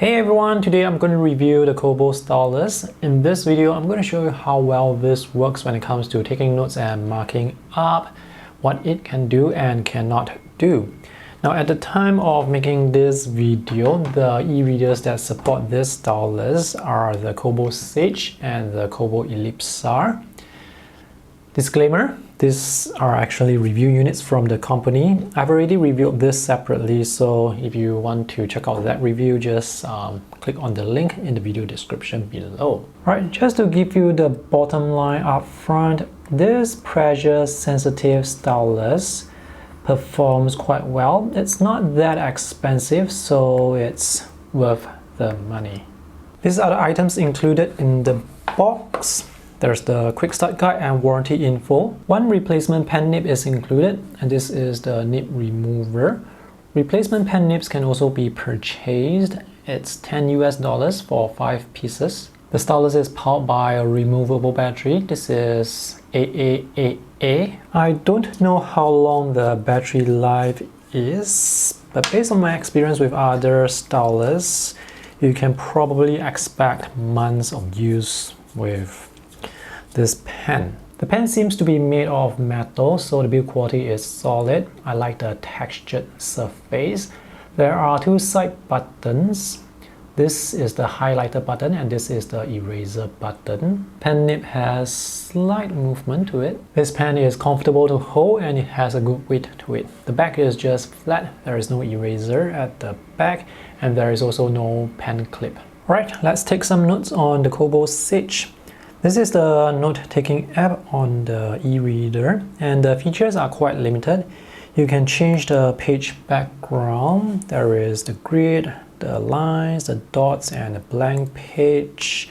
Hey everyone, today I'm going to review the Kobo Stylus. In this video, I'm going to show you how well this works when it comes to taking notes and marking up, what it can do and cannot do. Now at the time of making this video, the e-readers that support this stylus are the Kobo Sage and the Kobo Elipsa. Disclaimer, these are actually review units from the company. I've already reviewed this separately, so if you want to check out that review, just click on the link in the video description below. Alright, just to give you the bottom line up front, this pressure sensitive stylus performs quite well. It's not that expensive, so it's worth the money. These are the items included in the box. There's the quick start guide and warranty info. One replacement pen nib is included, and this is the nib remover. Replacement pen nibs can also be purchased. It's $10 for 5 pieces. The stylus is powered by a removable battery. This is AAAA. I don't know how long the battery life is, but based on my experience with other stylus, you can probably expect months of use with this pen. The pen seems to be made of metal, so the build quality is solid. I like the textured surface. There are two side buttons. This is the highlighter button and this is the eraser button. Pen nib has slight movement to it. This pen is comfortable to hold and it has a good weight to it. The back is just flat. There is no eraser at the back and there is also no pen clip. Alright, let's take some notes on the Kobo Sage. This is the note-taking app on the e-reader and the features are quite limited. You can change the page background. There is the grid, the lines, the dots and the blank page.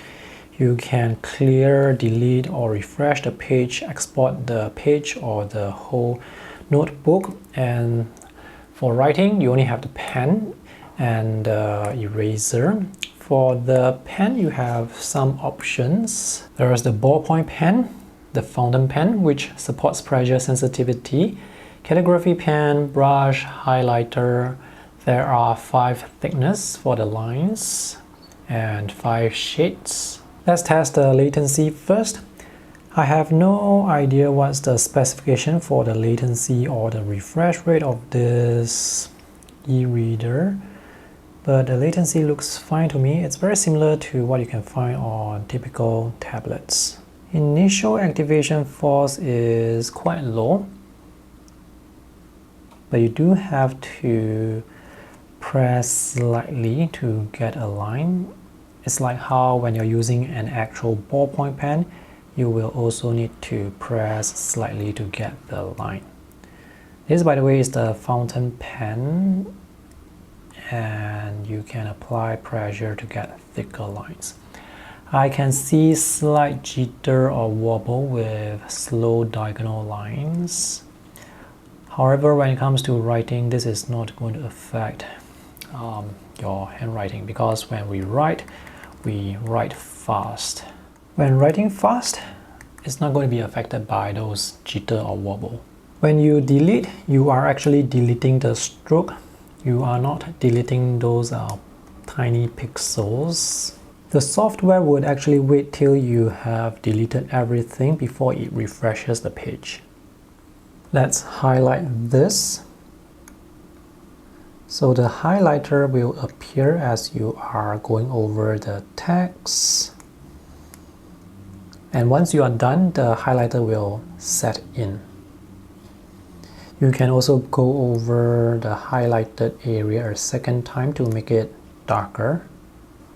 You can clear, delete or refresh the page, export the page or the whole notebook. And for writing, you only have the pen and eraser. For the pen, you have some options. There is the ballpoint pen, the fountain pen, which supports pressure sensitivity, calligraphy pen, brush, highlighter. There are 5 thickness for the lines and 5 shades. Let's test the latency first. I have no idea what's the specification for the latency or the refresh rate of this e-reader. But the latency looks fine to me. It's very similar to what you can find on typical tablets. Initial activation force is quite low, but you do have to press slightly to get a line. It's like how when you're using an actual ballpoint pen, you will also need to press slightly to get the line. This, by the way, is the fountain pen, and you can apply pressure to get thicker lines. I can see slight jitter or wobble with slow diagonal lines. However, when it comes to writing, this is not going to affect your handwriting because when we write fast. When writing fast, it's not going to be affected by those jitter or wobble. When you delete, you are actually deleting the stroke. You are not deleting those tiny pixels. The software would actually wait till you have deleted everything before it refreshes the page. Let's highlight this. So the highlighter will appear as you are going over the text. And once you are done, the highlighter will set in. You can also go over the highlighted area a second time to make it darker.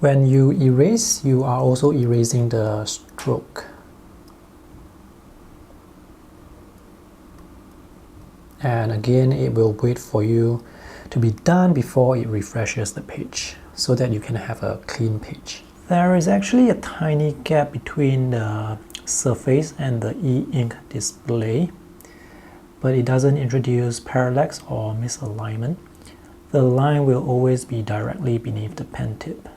When you erase, you are also erasing the stroke. And again, it will wait for you to be done before it refreshes the page so that you can have a clean page. There is actually a tiny gap between the surface and the e-ink display, but it doesn't introduce parallax or misalignment. The line will always be directly beneath the pen tip.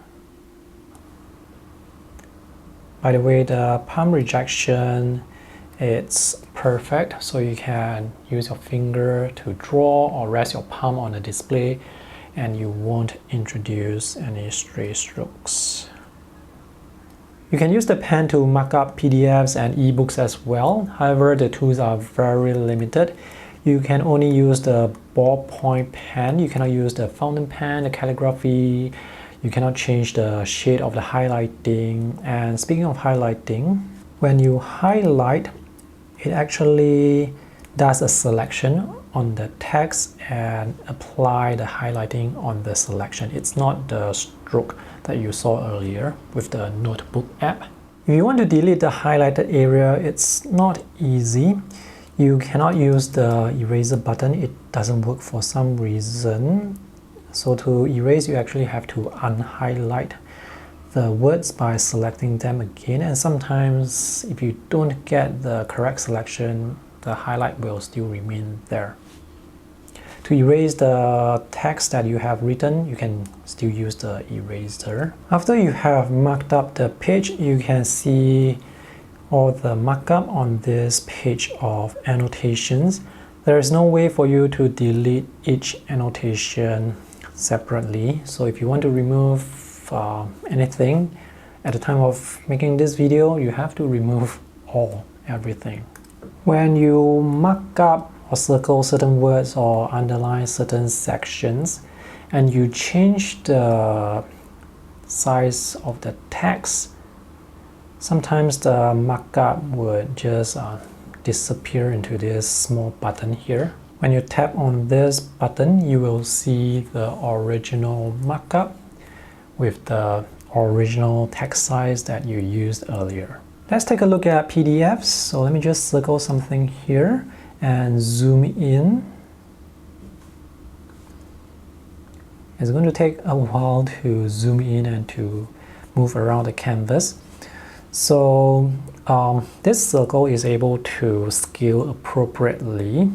By the way, the palm rejection, it's perfect, so you can use your finger to draw or rest your palm on the display and you won't introduce any stray strokes. You can use the pen to mark up PDFs and ebooks as well. However, the tools are very limited. You can only use the ballpoint pen. You cannot use the fountain pen, the calligraphy. You cannot change the shade of the highlighting. And speaking of highlighting, when you highlight, it actually does a selection on the text and apply the highlighting on the selection. It's not the stroke that you saw earlier with the notebook app. If you want to delete the highlighted area, it's not easy. You cannot use the eraser button. It doesn't work for some reason. So to erase, you actually have to unhighlight the words by selecting them again. And sometimes if you don't get the correct selection, the highlight will still remain there. To erase the text that you have written, you can still use the eraser. After you have marked up the page, you can see all the markup on this page of annotations. There is no way for you to delete each annotation separately. So if you want to remove anything at the time of making this video, you have to remove everything. When you mark up or circle certain words or underline certain sections and you change the size of the text, sometimes the markup would just disappear into this small button here. When you tap on this button, you will see the original markup with the original text size that you used earlier. Let's take a look at PDFs. So let me just circle something here and zoom in. It's going to take a while to zoom in and to move around the canvas. So this circle is able to scale appropriately,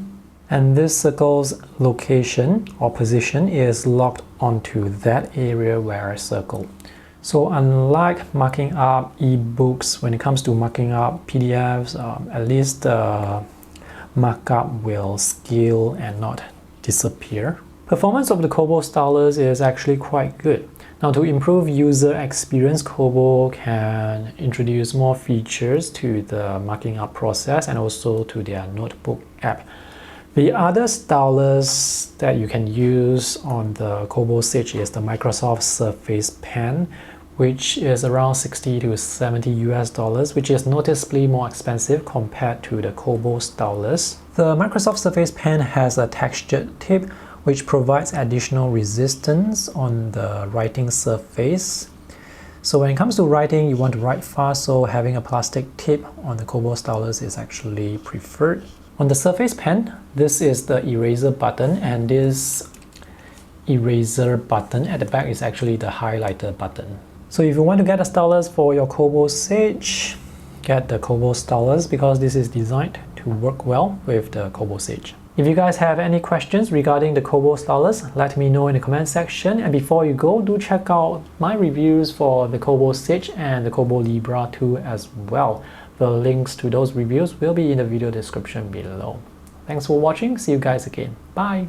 and this circle's location or position is locked onto that area where I circled. So unlike marking up ebooks, when it comes to marking up PDFs, at least the markup will scale and not disappear. Performance of the Kobo Stylus is actually quite good. Now, to improve user experience, Kobo can introduce more features to the marking up process and also to their notebook app. The other stylus that you can use on the Kobo Sage is the Microsoft Surface Pen, which is around $60 to $70, which is noticeably more expensive compared to the Kobo Stylus. The Microsoft Surface Pen has a textured tip, which provides additional resistance on the writing surface. So when it comes to writing, you want to write fast, so having a plastic tip on the Kobo Stylus is actually preferred. On the Surface Pen, this is the eraser button, and this eraser button at the back is actually the highlighter button. So if you want to get a stylus for your Kobo Sage, get the Kobo Stylus because this is designed to work well with the Kobo Sage. If you guys have any questions regarding the Kobo Stylus, let me know in the comment section. And before you go, do check out my reviews for the Kobo Sage and the Kobo Libra 2 as well. The links to those reviews will be in the video description below. Thanks for watching. See you guys again. Bye!